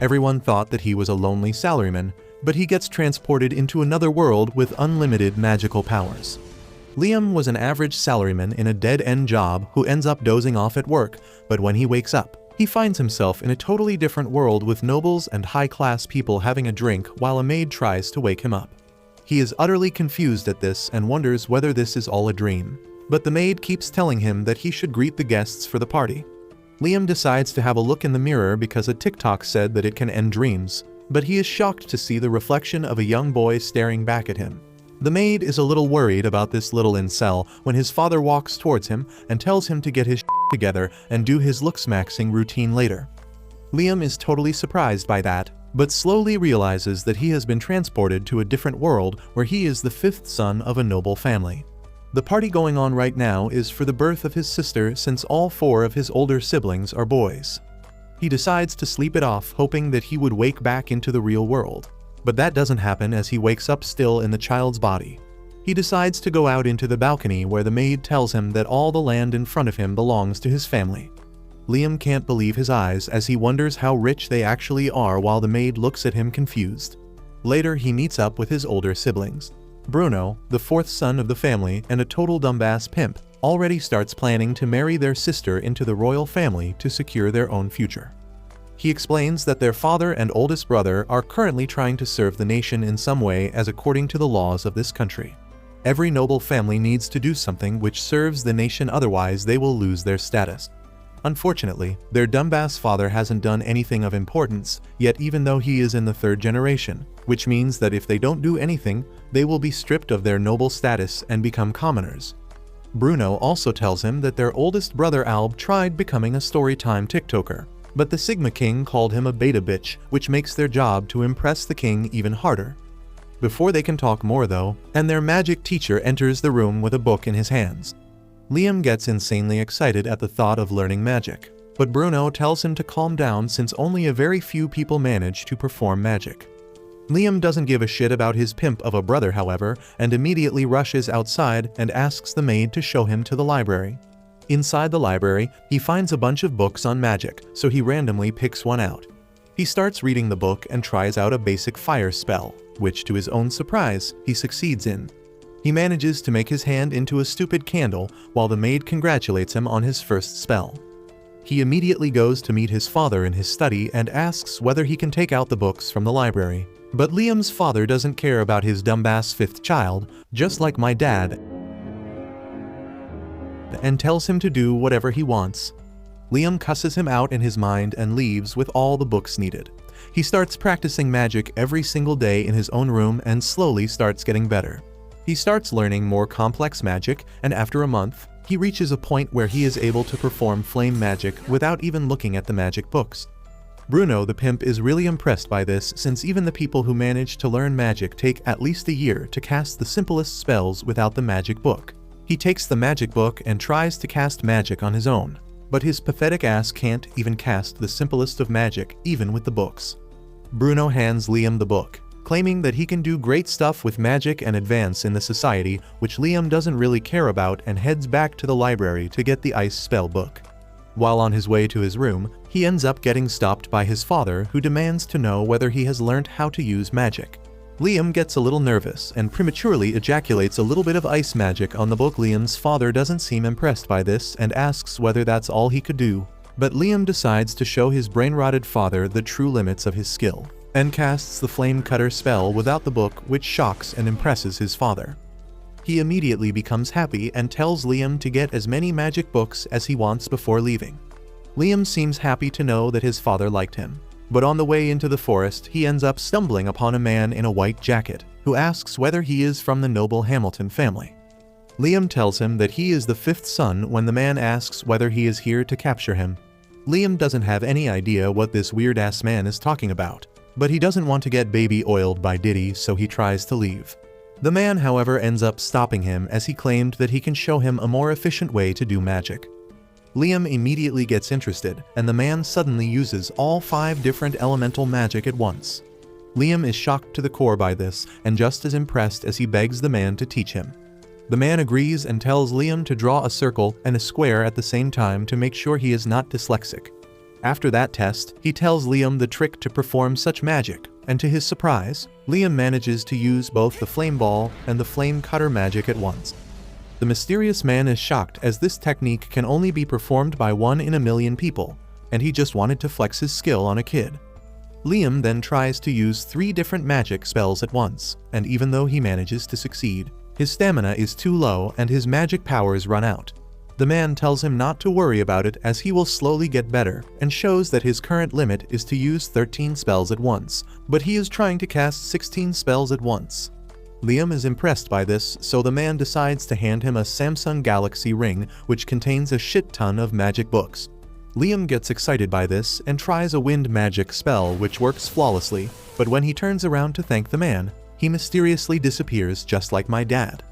Everyone thought that he was a lonely salaryman, but he gets transported into another world with unlimited magical powers. Liam was an average salaryman in a dead-end job who ends up dozing off at work, but when he wakes up, he finds himself in a totally different world with nobles and high-class people having a drink while a maid tries to wake him up. He is utterly confused at this and wonders whether this is all a dream, but the maid keeps telling him that he should greet the guests for the party. Liam decides to have a look in the mirror because a TikTok said that it can end dreams, but he is shocked to see the reflection of a young boy staring back at him. The maid is a little worried about this little incel when his father walks towards him and tells him to get his together and do his looks-maxing routine later. Liam is totally surprised by that, but slowly realizes that he has been transported to a different world where he is the fifth son of a noble family. The party going on right now is for the birth of his sister since all four of his older siblings are boys. He decides to sleep it off, hoping that he would wake back into the real world. But that doesn't happen as he wakes up still in the child's body. He decides to go out into the balcony where the maid tells him that all the land in front of him belongs to his family. Liam can't believe his eyes as he wonders how rich they actually are while the maid looks at him confused. Later he meets up with his older siblings. Bruno, the fourth son of the family and a total dumbass pimp, already starts planning to marry their sister into the royal family to secure their own future. He explains that their father and oldest brother are currently trying to serve the nation in some way as according to the laws of this country. Every noble family needs to do something which serves the nation, otherwise they will lose their status. Unfortunately, their dumbass father hasn't done anything of importance yet, even though he is in the third generation, which means that if they don't do anything, they will be stripped of their noble status and become commoners. Bruno also tells him that their oldest brother Alb tried becoming a storytime TikToker, but the Sigma King called him a beta bitch, which makes their job to impress the king even harder. Before they can talk more though, and their magic teacher enters the room with a book in his hands. Liam gets insanely excited at the thought of learning magic, but Bruno tells him to calm down since only a very few people manage to perform magic. Liam doesn't give a shit about his pimp of a brother, however, and immediately rushes outside and asks the maid to show him to the library. Inside the library, he finds a bunch of books on magic, so he randomly picks one out. He starts reading the book and tries out a basic fire spell, which to his own surprise, he succeeds in. He manages to make his hand into a stupid candle while the maid congratulates him on his first spell. He immediately goes to meet his father in his study and asks whether he can take out the books from the library. But Liam's father doesn't care about his dumbass fifth child, just like my dad, and tells him to do whatever he wants. Liam cusses him out in his mind and leaves with all the books needed. He starts practicing magic every single day in his own room and slowly starts getting better. He starts learning more complex magic, and after a month, he reaches a point where he is able to perform flame magic without even looking at the magic books. Bruno the pimp is really impressed by this, since even the people who manage to learn magic take at least a year to cast the simplest spells without the magic book. He takes the magic book and tries to cast magic on his own, but his pathetic ass can't even cast the simplest of magic even with the books. Bruno hands Liam the book, claiming that he can do great stuff with magic and advance in the society, which Liam doesn't really care about, and heads back to the library to get the ice spell book. While on his way to his room, he ends up getting stopped by his father, who demands to know whether he has learned how to use magic. Liam gets a little nervous and prematurely ejaculates a little bit of ice magic on the book. Liam's father doesn't seem impressed by this and asks whether that's all he could do, but Liam decides to show his brain-rotted father the true limits of his skill, and casts the flame cutter spell without the book, which shocks and impresses his father. He immediately becomes happy and tells Liam to get as many magic books as he wants before leaving. Liam seems happy to know that his father liked him, but on the way into the forest he ends up stumbling upon a man in a white jacket, who asks whether he is from the noble Hamilton family. Liam tells him that he is the fifth son when the man asks whether he is here to capture him. Liam doesn't have any idea what this weird-ass man is talking about, but he doesn't want to get baby oiled by Diddy, so he tries to leave. The man, however, ends up stopping him as he claimed that he can show him a more efficient way to do magic. Liam immediately gets interested, and the man suddenly uses all 5 different elemental magic at once. Liam is shocked to the core by this, and just as impressed as he begs the man to teach him. The man agrees and tells Liam to draw a circle and a square at the same time to make sure he is not dyslexic. After that test, he tells Liam the trick to perform such magic, and to his surprise, Liam manages to use both the flame ball and the flame cutter magic at once. The mysterious man is shocked as this technique can only be performed by 1 in a million people, and he just wanted to flex his skill on a kid. Liam then tries to use 3 different magic spells at once, and even though he manages to succeed, his stamina is too low and his magic powers run out. The man tells him not to worry about it as he will slowly get better, and shows that his current limit is to use 13 spells at once, but he is trying to cast 16 spells at once. Liam is impressed by this, so the man decides to hand him a Samsung Galaxy ring which contains a shit ton of magic books. Liam gets excited by this and tries a wind magic spell which works flawlessly, but when he turns around to thank the man, he mysteriously disappears just like my dad.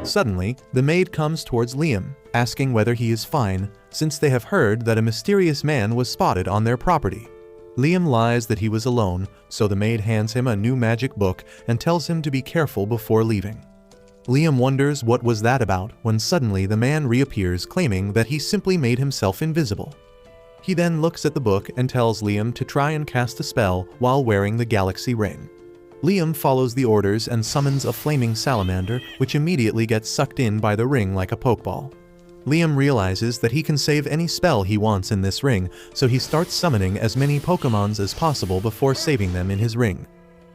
Suddenly, the maid comes towards Liam, asking whether he is fine, since they have heard that a mysterious man was spotted on their property. Liam lies that he was alone, so the maid hands him a new magic book and tells him to be careful before leaving. Liam wonders what was that about when suddenly the man reappears claiming that he simply made himself invisible. He then looks at the book and tells Liam to try and cast a spell while wearing the galaxy ring. Liam follows the orders and summons a flaming salamander, which immediately gets sucked in by the ring like a pokeball. Liam realizes that he can save any spell he wants in this ring, so he starts summoning as many Pokémons as possible before saving them in his ring.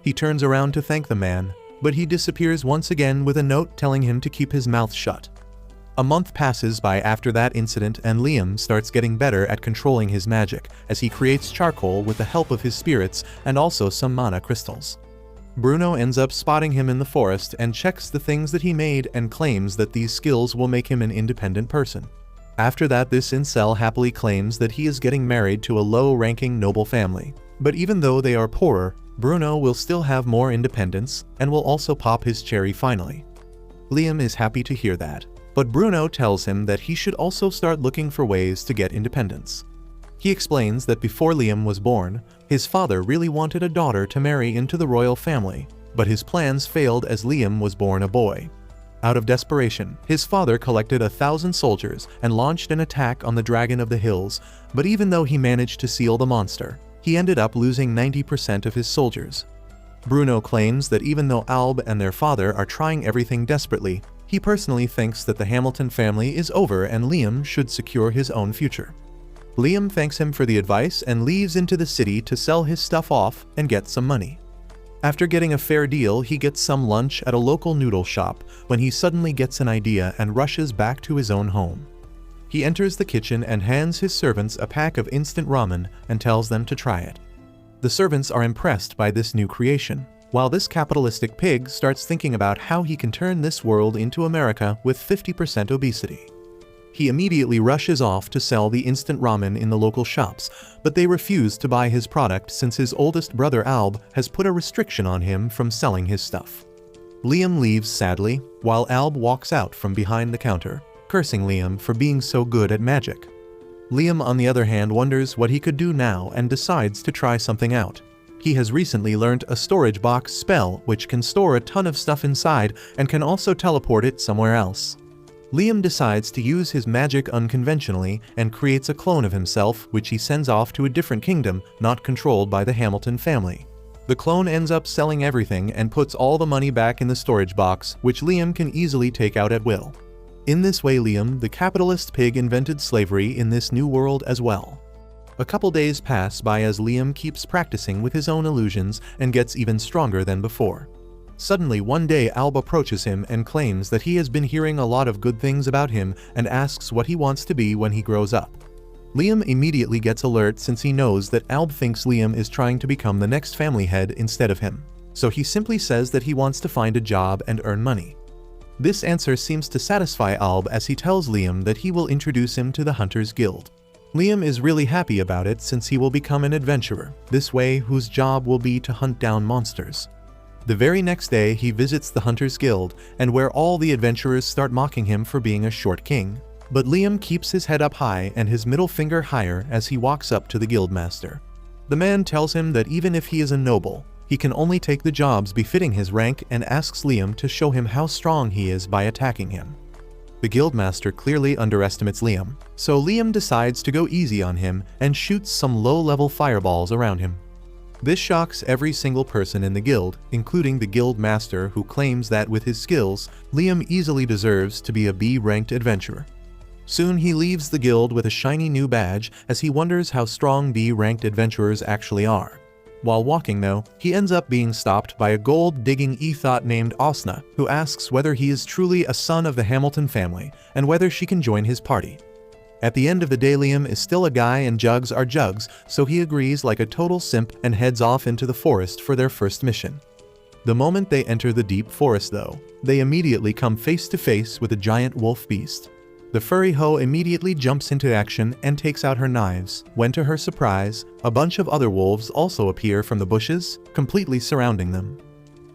He turns around to thank the man, but he disappears once again with a note telling him to keep his mouth shut. A month passes by after that incident and Liam starts getting better at controlling his magic, as he creates charcoal with the help of his spirits and also some mana crystals. Bruno ends up spotting him in the forest and checks the things that he made and claims that these skills will make him an independent person. After that, this incel happily claims that he is getting married to a low-ranking noble family. But even though they are poorer, Bruno will still have more independence and will also pop his cherry finally. Liam is happy to hear that, but Bruno tells him that he should also start looking for ways to get independence. He explains that before Liam was born, his father really wanted a daughter to marry into the royal family, but his plans failed as Liam was born a boy. Out of desperation, his father collected 1,000 soldiers and launched an attack on the Dragon of the Hills, but even though he managed to seal the monster, he ended up losing 90% of his soldiers. Bruno claims that even though Alb and their father are trying everything desperately, he personally thinks that the Hamilton family is over and Liam should secure his own future. Liam thanks him for the advice and leaves into the city to sell his stuff off and get some money. After getting a fair deal, he gets some lunch at a local noodle shop when he suddenly gets an idea and rushes back to his own home. He enters the kitchen and hands his servants a pack of instant ramen and tells them to try it. The servants are impressed by this new creation, while this capitalistic pig starts thinking about how he can turn this world into America with 50% obesity. He immediately rushes off to sell the instant ramen in the local shops, but they refuse to buy his product since his oldest brother Alb has put a restriction on him from selling his stuff. Liam leaves sadly, while Alb walks out from behind the counter, cursing Liam for being so good at magic. Liam, on the other hand, wonders what he could do now and decides to try something out. He has recently learned a storage box spell which can store a ton of stuff inside and can also teleport it somewhere else. Liam decides to use his magic unconventionally and creates a clone of himself which he sends off to a different kingdom not controlled by the Hamilton family. The clone ends up selling everything and puts all the money back in the storage box, which Liam can easily take out at will. In this way, Liam, the capitalist pig, invented slavery in this new world as well. A couple days pass by as Liam keeps practicing with his own illusions and gets even stronger than before. Suddenly, one day Alb approaches him and claims that he has been hearing a lot of good things about him and asks what he wants to be when he grows up. Liam immediately gets alert since he knows that Alb thinks Liam is trying to become the next family head instead of him, so he simply says that he wants to find a job and earn money. This answer seems to satisfy Alb as he tells Liam that he will introduce him to the Hunters Guild. Liam is really happy about it since he will become an adventurer, this way whose job will be to hunt down monsters. The very next day, he visits the Hunters Guild, and where all the adventurers start mocking him for being a short king. But Liam keeps his head up high and his middle finger higher as he walks up to the guildmaster. The man tells him that even if he is a noble, he can only take the jobs befitting his rank and asks Liam to show him how strong he is by attacking him. The guildmaster clearly underestimates Liam, so Liam decides to go easy on him and shoots some low-level fireballs around him. This shocks every single person in the guild, including the guild master, who claims that with his skills, Liam easily deserves to be a B-ranked adventurer. Soon he leaves the guild with a shiny new badge as he wonders how strong B-ranked adventurers actually are. While walking though, he ends up being stopped by a gold-digging ethot named Osna, who asks whether he is truly a son of the Hamilton family and whether she can join his party. At the end of the day, Liam is still a guy and jugs are jugs, so he agrees like a total simp and heads off into the forest for their first mission. The moment they enter the deep forest though, they immediately come face to face with a giant wolf beast. The furry hoe immediately jumps into action and takes out her knives, when to her surprise, a bunch of other wolves also appear from the bushes, completely surrounding them.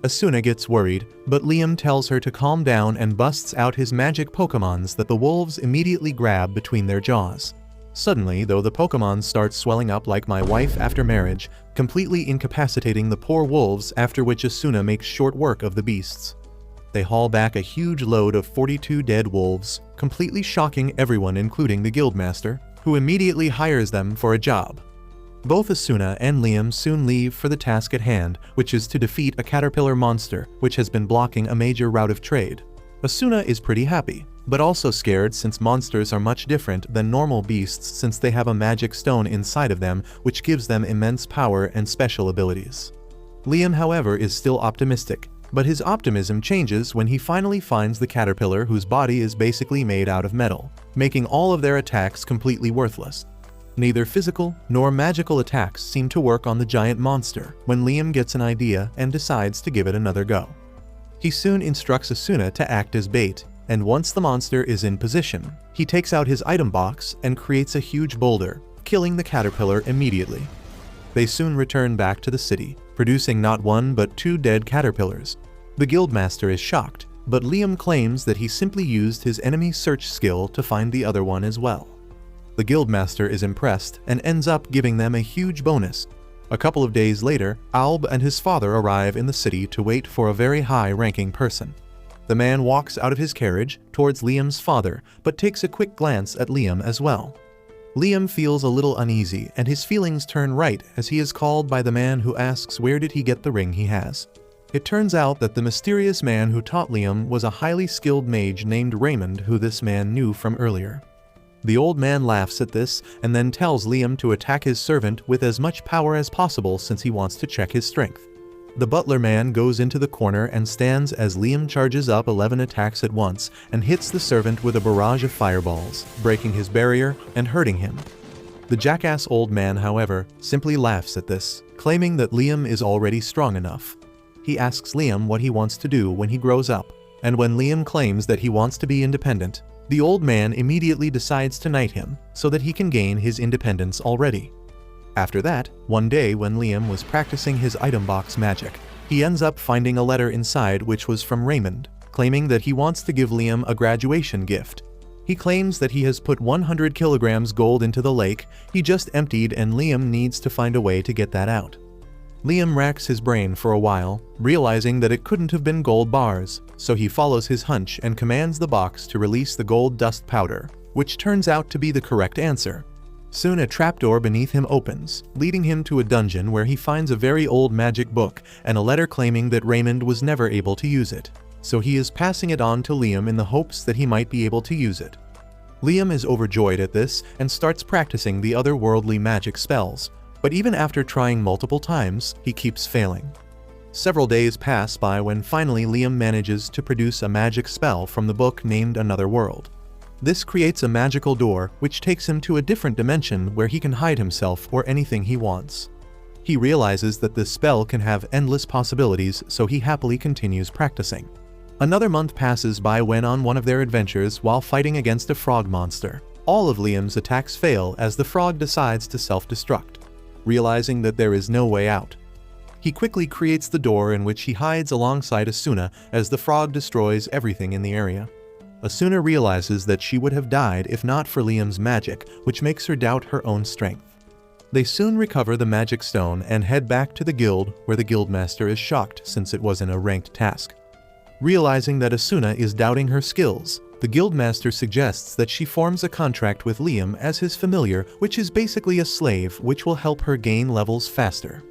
Asuna gets worried, but Liam tells her to calm down and busts out his magic Pokémons that the wolves immediately grab between their jaws. Suddenly, though, the Pokémon start swelling up like my wife after marriage, completely incapacitating the poor wolves, after which Asuna makes short work of the beasts. They haul back a huge load of 42 dead wolves, completely shocking everyone including the guildmaster, who immediately hires them for a job. Both Asuna and Liam soon leave for the task at hand, which is to defeat a caterpillar monster which has been blocking a major route of trade. Asuna is pretty happy, but also scared since monsters are much different than normal beasts since they have a magic stone inside of them which gives them immense power and special abilities. Liam, however, is still optimistic, but his optimism changes when he finally finds the caterpillar whose body is basically made out of metal, making all of their attacks completely worthless. Neither physical nor magical attacks seem to work on the giant monster when Liam gets an idea and decides to give it another go. He soon instructs Asuna to act as bait, and once the monster is in position, he takes out his item box and creates a huge boulder, killing the caterpillar immediately. They soon return back to the city, producing not one but 2 dead caterpillars. The guildmaster is shocked, but Liam claims that he simply used his enemy search skill to find the other one as well. The guildmaster is impressed and ends up giving them a huge bonus. A couple of days later, Alb and his father arrive in the city to wait for a very high-ranking person. The man walks out of his carriage towards Liam's father, but takes a quick glance at Liam as well. Liam feels a little uneasy, and his feelings turn right as he is called by the man who asks where did he get the ring he has. It turns out that the mysterious man who taught Liam was a highly skilled mage named Raymond, who this man knew from earlier. The old man laughs at this and then tells Liam to attack his servant with as much power as possible since he wants to check his strength. The butler man goes into the corner and stands as Liam charges up 11 attacks at once and hits the servant with a barrage of fireballs, breaking his barrier and hurting him. The jackass old man, however, simply laughs at this, claiming that Liam is already strong enough. He asks Liam what he wants to do when he grows up, and when Liam claims that he wants to be independent, the old man immediately decides to knight him so that he can gain his independence already. After that, one day when Liam was practicing his item box magic, he ends up finding a letter inside which was from Raymond, claiming that he wants to give Liam a graduation gift. He claims that he has put 100 kilograms gold into the lake he just emptied and Liam needs to find a way to get that out. Liam racks his brain for a while, realizing that it couldn't have been gold bars, so he follows his hunch and commands the box to release the gold dust powder, which turns out to be the correct answer. Soon a trapdoor beneath him opens, leading him to a dungeon where he finds a very old magic book and a letter claiming that Raymond was never able to use it, so he is passing it on to Liam in the hopes that he might be able to use it. Liam is overjoyed at this and starts practicing the otherworldly magic spells, but even after trying multiple times, he keeps failing. Several days pass by when finally Liam manages to produce a magic spell from the book named Another World. This creates a magical door which takes him to a different dimension where he can hide himself or anything he wants. He realizes that this spell can have endless possibilities, so he happily continues practicing. Another month passes by when on one of their adventures while fighting against a frog monster, all of Liam's attacks fail as the frog decides to self-destruct, realizing that there is no way out. He quickly creates the door in which he hides alongside Asuna as the frog destroys everything in the area. Asuna realizes that she would have died if not for Liam's magic, which makes her doubt her own strength. They soon recover the magic stone and head back to the guild where the guildmaster is shocked since it wasn't a ranked task. Realizing that Asuna is doubting her skills, the The guildmaster suggests that she forms a contract with Liam as his familiar, which is basically a slave which will help her gain levels faster.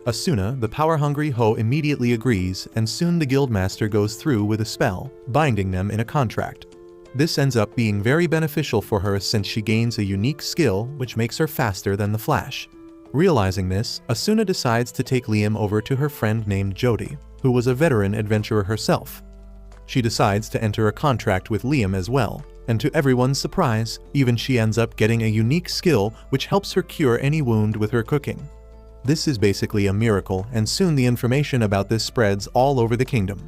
Asuna, the power-hungry hoe, immediately agrees, and soon the guildmaster goes through with a spell, binding them in a contract. This ends up being very beneficial for her since she gains a unique skill which makes her faster than the Flash. Realizing this, Asuna decides to take Liam over to her friend named Jody, who was a veteran adventurer herself. She decides to enter a contract with Liam as well, and to everyone's surprise, even she ends up getting a unique skill which helps her cure any wound with her cooking. This is basically a miracle, and soon the information about this spreads all over the kingdom.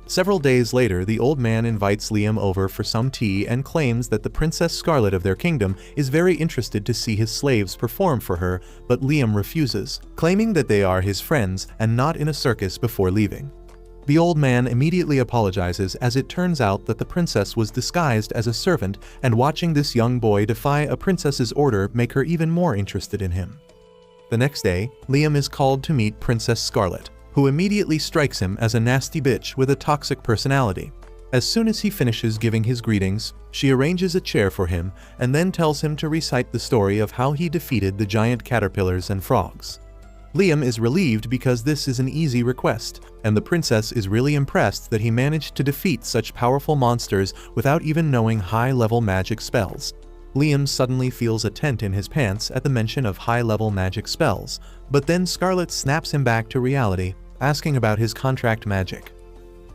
Several days later, the old man invites Liam over for some tea and claims that the Princess Scarlet of their kingdom is very interested to see his slaves perform for her, but Liam refuses, claiming that they are his friends and not in a circus before leaving. The old man immediately apologizes, as it turns out that the princess was disguised as a servant, and watching this young boy defy a princess's order make her even more interested in him. The next day, Liam is called to meet Princess Scarlet, who immediately strikes him as a nasty bitch with a toxic personality. As soon as he finishes giving his greetings, she arranges a chair for him and then tells him to recite the story of how he defeated the giant caterpillars and frogs. Liam is relieved because this is an easy request, and the princess is really impressed that he managed to defeat such powerful monsters without even knowing high-level magic spells. Liam suddenly feels a tent in his pants at the mention of high-level magic spells, but then Scarlet snaps him back to reality, asking about his contract magic.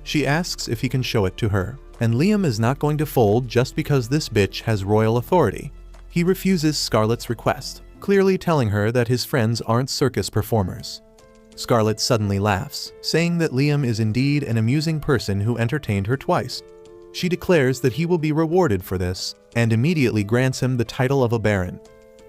She asks if he can show it to her, and Liam is not going to fold just because this bitch has royal authority. He refuses Scarlet's request, clearly telling her that his friends aren't circus performers. Scarlet suddenly laughs, saying that Liam is indeed an amusing person who entertained her twice. She declares that he will be rewarded for this, and immediately grants him the title of a baron.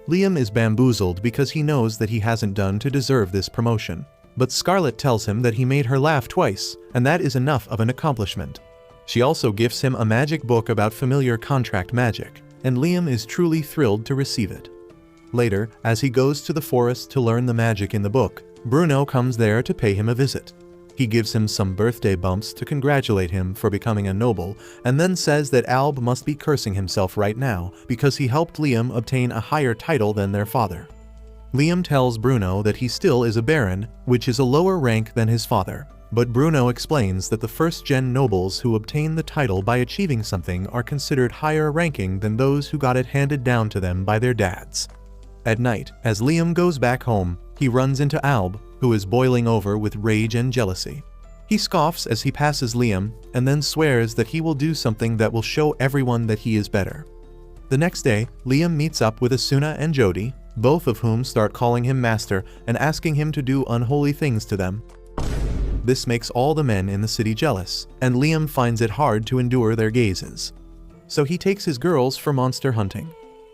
Liam is bamboozled because he knows that he hasn't done to deserve this promotion, but Scarlet tells him that he made her laugh twice, and that is enough of an accomplishment. She also gifts him a magic book about familiar contract magic, and Liam is truly thrilled to receive it. Later, as he goes to the forest to learn the magic in the book, Bruno comes there to pay him a visit. He gives him some birthday bumps to congratulate him for becoming a noble, and then says that Alb must be cursing himself right now because he helped Liam obtain a higher title than their father. Liam tells Bruno that he still is a baron, which is a lower rank than his father, but Bruno explains that the first-gen nobles who obtain the title by achieving something are considered higher ranking than those who got it handed down to them by their dads. At night, as Liam goes back home, he runs into Alb, who is boiling over with rage and jealousy. He scoffs as he passes Liam, and then swears that he will do something that will show everyone that he is better. The next day, Liam meets up with Asuna and Jody, both of whom start calling him master and asking him to do unholy things to them. This makes all the men in the city jealous, and Liam finds it hard to endure their gazes. So he takes his girls for monster hunting.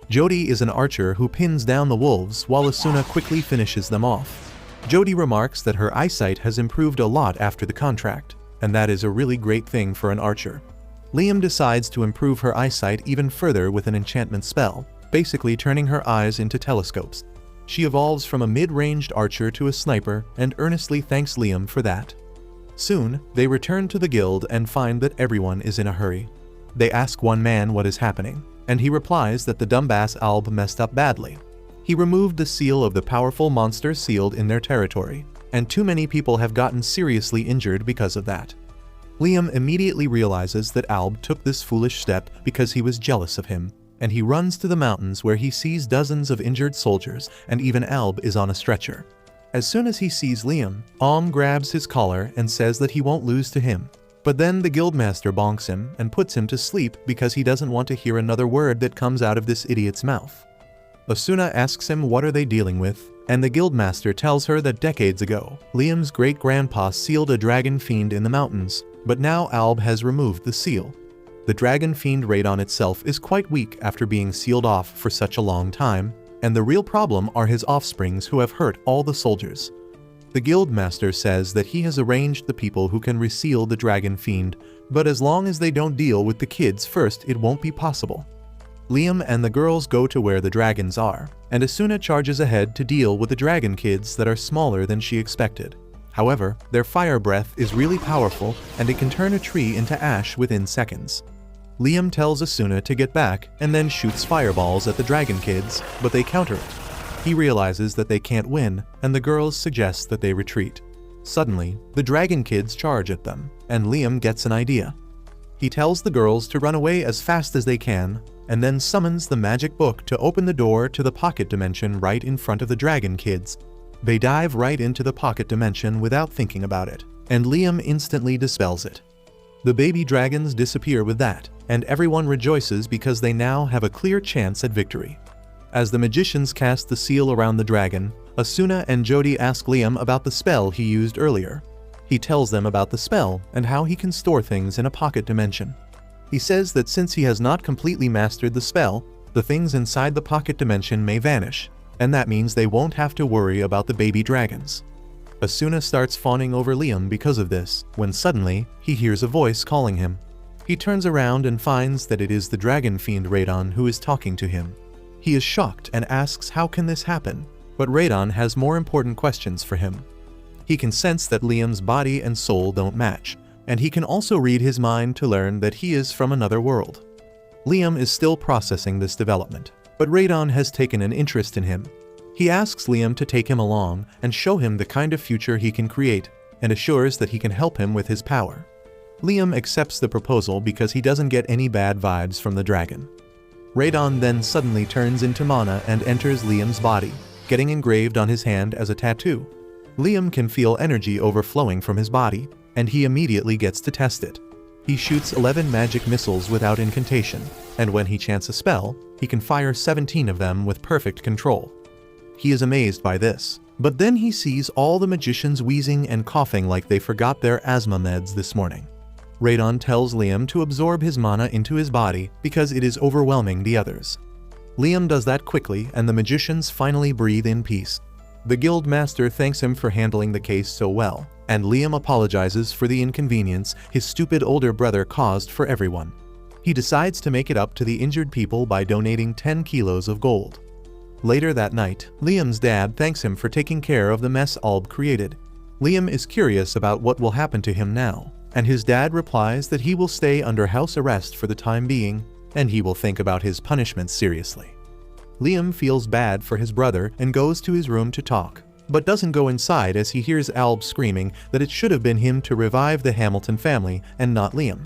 Jody is an archer who pins down the wolves while Asuna quickly finishes them off. Jody remarks that her eyesight has improved a lot after the contract, and that is a really great thing for an archer. Liam decides to improve her eyesight even further with an enchantment spell, basically turning her eyes into telescopes. She evolves from a mid-ranged archer to a sniper and earnestly thanks Liam for that. Soon, they return to the guild and find that everyone is in a hurry. They ask one man what is happening, and he replies that the dumbass Alb messed up badly. He removed the seal of the powerful monster sealed in their territory, and too many people have gotten seriously injured because of that. Liam immediately realizes that Alb took this foolish step because he was jealous of him, and he runs to the mountains where he sees dozens of injured soldiers, and even Alb is on a stretcher. As soon as he sees Liam, grabs his collar and says that he won't lose to him. But then the guildmaster bonks him and puts him to sleep because he doesn't want to hear another word that comes out of this idiot's mouth. Asuna asks him what are they dealing with, and the guildmaster tells her that decades ago, Liam's great-grandpa sealed a dragon fiend in the mountains, but now Alb has removed the seal. The dragon fiend radon itself is quite weak after being sealed off for such a long time, and the real problem are his offsprings who have hurt all the soldiers. The guildmaster says that he has arranged the people who can reseal the dragon fiend, but as long as they don't deal with the kids first, it won't be possible. Liam and the girls go to where the dragons are, and Asuna charges ahead to deal with the dragon kids that are smaller than she expected. However, their fire breath is really powerful and it can turn a tree into ash within seconds. Liam tells Asuna to get back and then shoots fireballs at the dragon kids, but they counter it. He realizes that they can't win, and the girls suggest that they retreat. Suddenly, the dragon kids charge at them, and Liam gets an idea. He tells the girls to run away as fast as they can, and then summons the magic book to open the door to the pocket dimension right in front of the dragon kids. They dive right into the pocket dimension without thinking about it, and Liam instantly dispels it. The baby dragons disappear with that, and everyone rejoices because they now have a clear chance at victory. As the magicians cast the seal around the dragon, Asuna and Jody ask Liam about the spell he used earlier. He tells them about the spell and how he can store things in a pocket dimension. He says that since he has not completely mastered the spell, the things inside the pocket dimension may vanish, and that means they won't have to worry about the baby dragons. Asuna starts fawning over Liam because of this, when suddenly, he hears a voice calling him. He turns around and finds that it is the dragon fiend Radon who is talking to him. He is shocked and asks how can this happen, but Radon has more important questions for him. He can sense that Liam's body and soul don't match, and he can also read his mind to learn that he is from another world. Liam is still processing this development, but Radon has taken an interest in him. He asks Liam to take him along and show him the kind of future he can create, and assures that he can help him with his power. Liam accepts the proposal because he doesn't get any bad vibes from the dragon. Radon then suddenly turns into mana and enters Liam's body, getting engraved on his hand as a tattoo. Liam can feel energy overflowing from his body, and he immediately gets to test it. He shoots 11 magic missiles without incantation, and when he chants a spell, he can fire 17 of them with perfect control. He is amazed by this, but then he sees all the magicians wheezing and coughing like they forgot their asthma meds this morning. Radon tells Liam to absorb his mana into his body because it is overwhelming the others. Liam does that quickly and the magicians finally breathe in peace. The guild master thanks him for handling the case so well, and Liam apologizes for the inconvenience his stupid older brother caused for everyone. He decides to make it up to the injured people by donating 10 kilos of gold. Later that night, Liam's dad thanks him for taking care of the mess Alb created. Liam is curious about what will happen to him now, and his dad replies that he will stay under house arrest for the time being, and he will think about his punishment seriously. Liam feels bad for his brother and goes to his room to talk, but doesn't go inside as he hears Alb screaming that it should have been him to revive the Hamilton family and not Liam.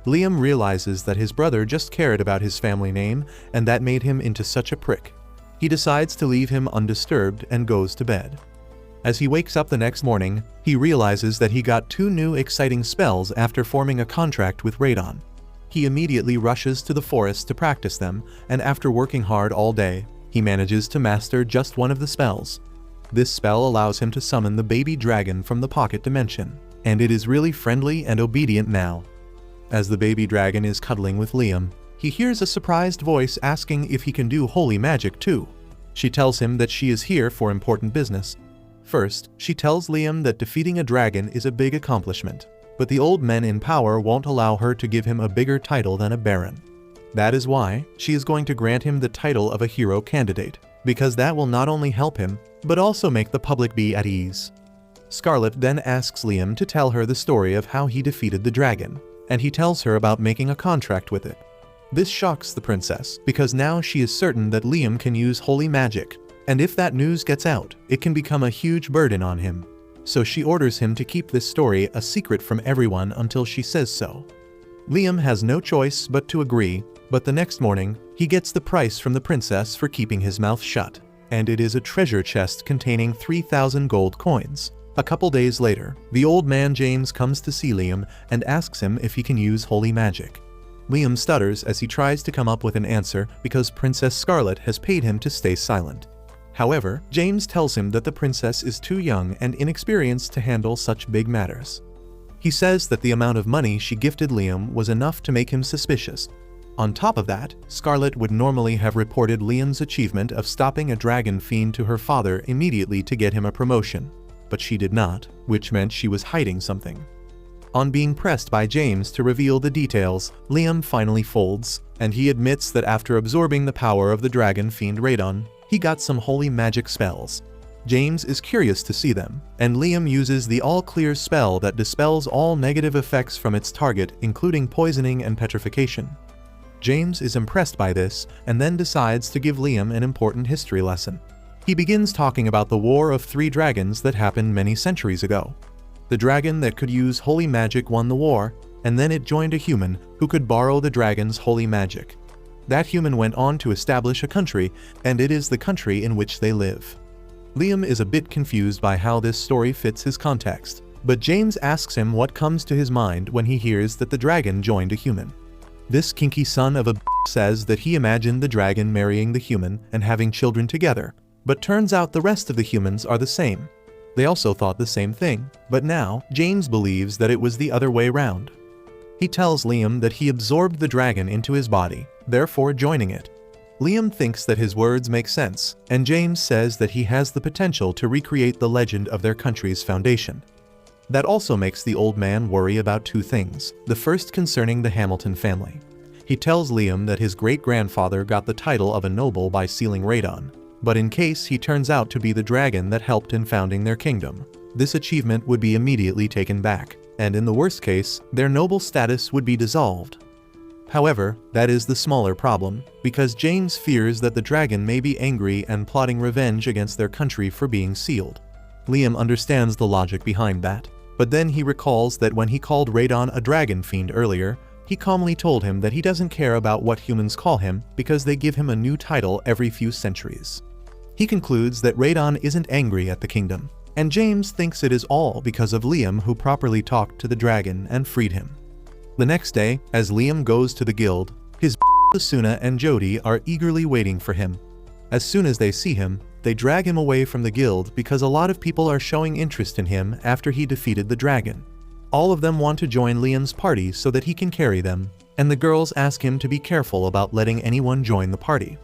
Liam realizes that his brother just cared about his family name, and that made him into such a prick. He decides to leave him undisturbed and goes to bed. As he wakes up the next morning, he realizes that he got 2 new exciting spells after forming a contract with Radon. He immediately rushes to the forest to practice them, and after working hard all day, he manages to master just one of the spells. This spell allows him to summon the baby dragon from the pocket dimension, and it is really friendly and obedient now. As the baby dragon is cuddling with Liam, he hears a surprised voice asking if he can do holy magic too. She tells him that she is here for important business. First, she tells Liam that defeating a dragon is a big accomplishment, but the old men in power won't allow her to give him a bigger title than a baron. That is why she is going to grant him the title of a hero candidate, because that will not only help him, but also make the public be at ease. Scarlet then asks Liam to tell her the story of how he defeated the dragon, and he tells her about making a contract with it. This shocks the princess, because now she is certain that Liam can use holy magic, and if that news gets out, it can become a huge burden on him. So she orders him to keep this story a secret from everyone until she says so. Liam has no choice but to agree, but the next morning, he gets the price from the princess for keeping his mouth shut, and it is a treasure chest containing 3,000 gold coins. A couple days later, the old man James comes to see Liam and asks him if he can use holy magic. Liam stutters as he tries to come up with an answer because Princess Scarlet has paid him to stay silent. However, James tells him that the princess is too young and inexperienced to handle such big matters. He says that the amount of money she gifted Liam was enough to make him suspicious. On top of that, Scarlet would normally have reported Liam's achievement of stopping a dragon fiend to her father immediately to get him a promotion, but she did not, which meant she was hiding something. On being pressed by James to reveal the details, Liam finally folds, and he admits that after absorbing the power of the dragon fiend Radon, he got some holy magic spells. James is curious to see them, and Liam uses the all-clear spell that dispels all negative effects from its target, including poisoning and petrification. James is impressed by this, and then decides to give Liam an important history lesson. He begins talking about the War of Three Dragons that happened many centuries ago. The dragon that could use holy magic won the war, and then it joined a human who could borrow the dragon's holy magic. That human went on to establish a country, and it is the country in which they live. Liam is a bit confused by how this story fits his context, but James asks him what comes to his mind when he hears that the dragon joined a human. This kinky son of a says that he imagined the dragon marrying the human and having children together, but turns out the rest of the humans are the same. They also thought the same thing, but now James believes that it was the other way round. He tells Liam that he absorbed the dragon into his body, therefore joining it. Liam thinks that his words make sense, and James says that he has the potential to recreate the legend of their country's foundation. That also makes the old man worry about two things, the first concerning the Hamilton family. He tells Liam that his great-grandfather got the title of a noble by sealing radon, but in case he turns out to be the dragon that helped in founding their kingdom, this achievement would be immediately taken back, and in the worst case, their noble status would be dissolved. However, that is the smaller problem, because James fears that the dragon may be angry and plotting revenge against their country for being sealed. Liam understands the logic behind that, but then he recalls that when he called Radon a dragon fiend earlier, he calmly told him that he doesn't care about what humans call him because they give him a new title every few centuries. He concludes that Radon isn't angry at the kingdom, and James thinks it is all because of Liam who properly talked to the dragon and freed him. The next day, as Liam goes to the guild, his Asuna and Jody are eagerly waiting for him. As soon as they see him, they drag him away from the guild because a lot of people are showing interest in him after he defeated the dragon. All of them want to join Liam's party so that he can carry them, and the girls ask him to be careful about letting anyone join the party.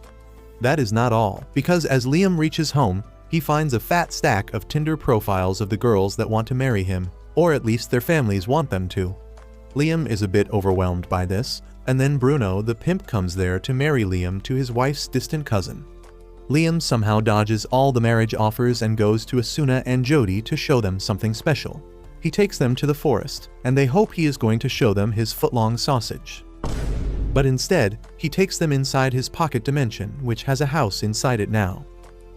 That is not all, because as Liam reaches home, he finds a fat stack of Tinder profiles of the girls that want to marry him, or at least their families want them to. Liam is a bit overwhelmed by this, and then Bruno the pimp comes there to marry Liam to his wife's distant cousin. Liam somehow dodges all the marriage offers and goes to Asuna and Jody to show them something special. He takes them to the forest, and they hope he is going to show them his foot-long sausage. But instead, he takes them inside his pocket dimension, which has a house inside it now.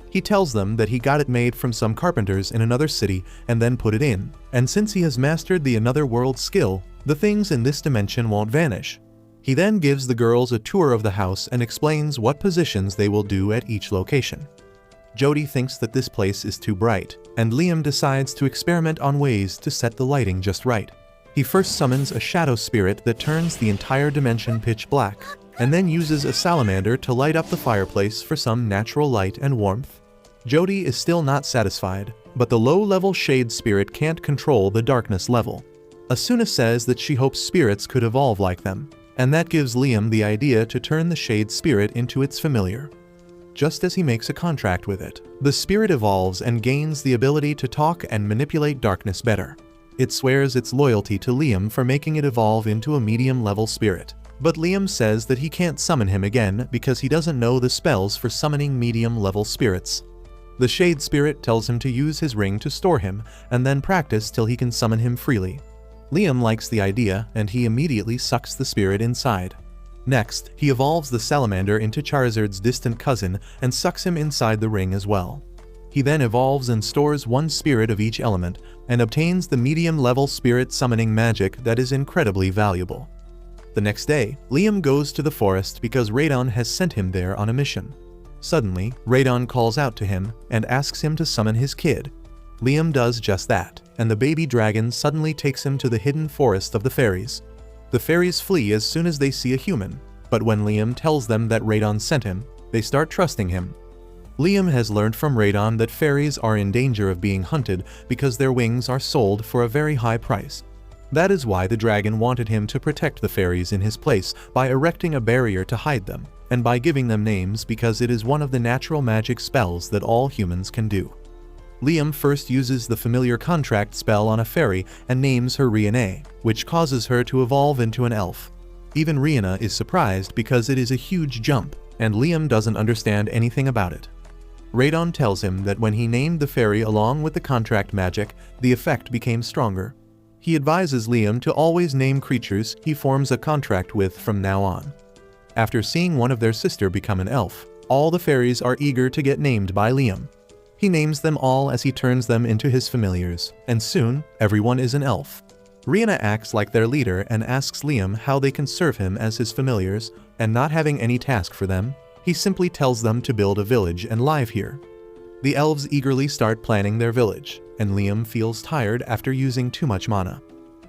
He tells them that he got it made from some carpenters in another city and then put it in, and since he has mastered the another world skill, the things in this dimension won't vanish. He then gives the girls a tour of the house and explains what positions they will do at each location. Jody thinks that this place is too bright, and Liam decides to experiment on ways to set the lighting just right. He first summons a shadow spirit that turns the entire dimension pitch black, and then uses a salamander to light up the fireplace for some natural light and warmth. Jody is still not satisfied, but the low-level shade spirit can't control the darkness level. Asuna says that she hopes spirits could evolve like them, and that gives Liam the idea to turn the shade spirit into its familiar. Just as he makes a contract with it, the spirit evolves and gains the ability to talk and manipulate darkness better. It swears its loyalty to Liam for making it evolve into a medium-level spirit, but Liam says that he can't summon him again because he doesn't know the spells for summoning medium-level spirits. The shade spirit tells him to use his ring to store him and then practice till he can summon him freely. Liam likes the idea, and he immediately sucks the spirit inside. Next, he evolves the salamander into Charizard's distant cousin and sucks him inside the ring as well. He then evolves and stores one spirit of each element, and obtains the medium-level spirit summoning magic that is incredibly valuable. The next day, Liam goes to the forest because Radon has sent him there on a mission. Suddenly, Radon calls out to him and asks him to summon his kid. Liam does just that, and the baby dragon suddenly takes him to the hidden forest of the fairies. The fairies flee as soon as they see a human, but when Liam tells them that Radon sent him, they start trusting him. Liam has learned from Radon that fairies are in danger of being hunted because their wings are sold for a very high price. That is why the dragon wanted him to protect the fairies in his place by erecting a barrier to hide them, and by giving them names because it is one of the natural magic spells that all humans can do. Liam first uses the familiar contract spell on a fairy and names her Rihanna, which causes her to evolve into an elf. Even Rihanna is surprised because it is a huge jump, and Liam doesn't understand anything about it. Radon tells him that when he named the fairy along with the contract magic, the effect became stronger. He advises Liam to always name creatures he forms a contract with from now on. After seeing one of their sister become an elf, all the fairies are eager to get named by Liam. He names them all as he turns them into his familiars, and soon, everyone is an elf. Rihanna acts like their leader and asks Liam how they can serve him as his familiars, and not having any task for them, he simply tells them to build a village and live here. The elves eagerly start planning their village, and Liam feels tired after using too much mana.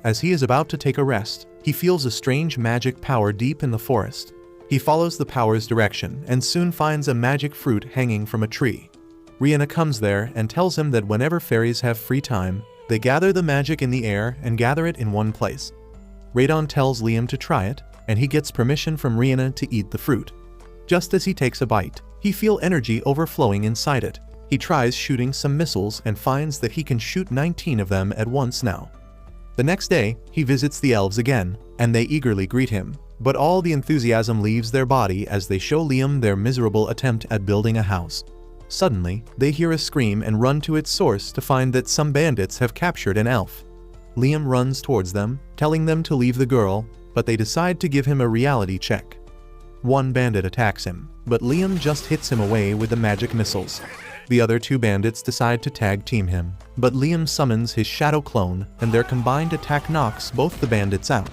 As he is about to take a rest, he feels a strange magic power deep in the forest. He follows the power's direction and soon finds a magic fruit hanging from a tree. Rihanna comes there and tells him that whenever fairies have free time, they gather the magic in the air and gather it in one place. Radon tells Liam to try it, and he gets permission from Rihanna to eat the fruit. Just as he takes a bite, he feels energy overflowing inside it. He tries shooting some missiles and finds that he can shoot 19 of them at once now. The next day, he visits the elves again, and they eagerly greet him, but all the enthusiasm leaves their body as they show Liam their miserable attempt at building a house. Suddenly, they hear a scream and run to its source to find that some bandits have captured an elf. Liam runs towards them, telling them to leave the girl, but they decide to give him a reality check. One bandit attacks him, but Liam just hits him away with the magic missiles. The other two bandits decide to tag team him, but Liam summons his shadow clone, and their combined attack knocks both the bandits out.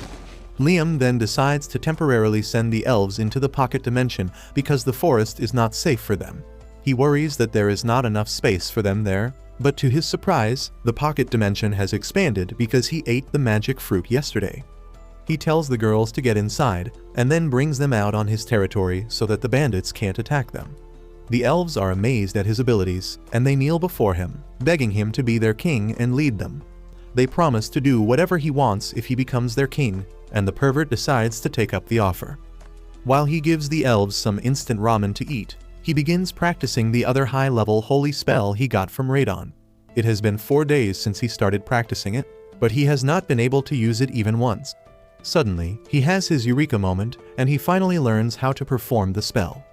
Liam then decides to temporarily send the elves into the pocket dimension because the forest is not safe for them. He worries that there is not enough space for them there, but to his surprise, the pocket dimension has expanded because he ate the magic fruit yesterday. He tells the girls to get inside, and then brings them out on his territory so that the bandits can't attack them. The elves are amazed at his abilities, and they kneel before him, begging him to be their king and lead them. They promise to do whatever he wants if he becomes their king, and the pervert decides to take up the offer. While he gives the elves some instant ramen to eat, he begins practicing the other high-level holy spell he got from Radon. It has been 4 days since he started practicing it, but he has not been able to use it even once. Suddenly, he has his eureka moment, and he finally learns how to perform the spell.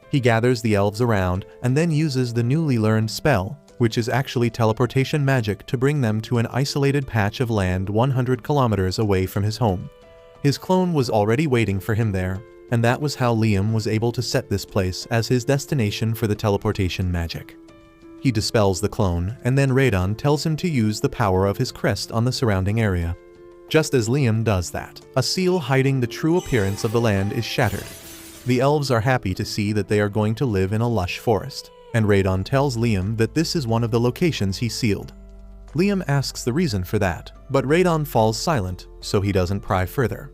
He gathers the elves around and then uses the newly learned spell, which is actually teleportation magic, to bring them to an isolated patch of land 100 kilometers away from his home. His clone was already waiting for him there, and that was how Liam was able to set this place as his destination for the teleportation magic. He dispels the clone, and then Radon tells him to use the power of his crest on the surrounding area. Just as Liam does that, a seal hiding the true appearance of the land is shattered. The elves are happy to see that they are going to live in a lush forest, and Radon tells Liam that this is one of the locations he sealed. Liam asks the reason for that, but Radon falls silent, so he doesn't pry further.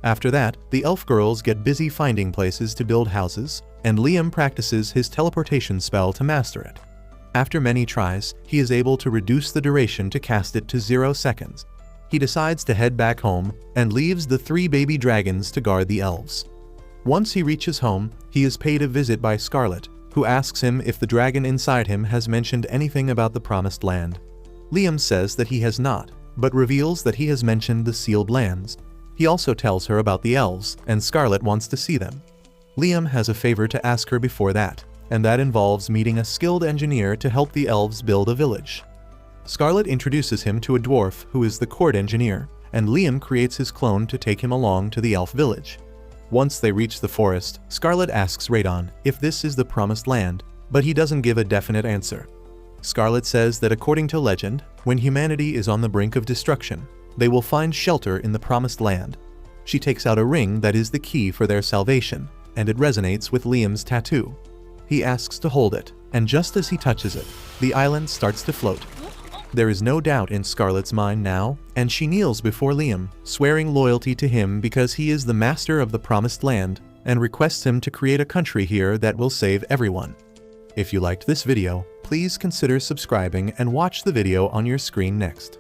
After that, the elf girls get busy finding places to build houses, and Liam practices his teleportation spell to master it. After many tries, he is able to reduce the duration to cast it to 0 seconds. He decides to head back home, and leaves the 3 baby dragons to guard the elves. Once he reaches home, he is paid a visit by Scarlet, who asks him if the dragon inside him has mentioned anything about the promised land. Liam says that he has not, but reveals that he has mentioned the sealed lands. He also tells her about the elves, and Scarlet wants to see them. Liam has a favor to ask her before that, and that involves meeting a skilled engineer to help the elves build a village. Scarlet introduces him to a dwarf who is the court engineer, and Liam creates his clone to take him along to the elf village. Once they reach the forest, Scarlet asks Radon if this is the promised land, but he doesn't give a definite answer. Scarlet says that according to legend, when humanity is on the brink of destruction, they will find shelter in the promised land. She takes out a ring that is the key for their salvation, and it resonates with Liam's tattoo. He asks to hold it, and just as he touches it, the island starts to float. There is no doubt in Scarlet's mind now, and she kneels before Liam, swearing loyalty to him because he is the master of the promised land, and requests him to create a country here that will save everyone. If you liked this video, please consider subscribing and watch the video on your screen next.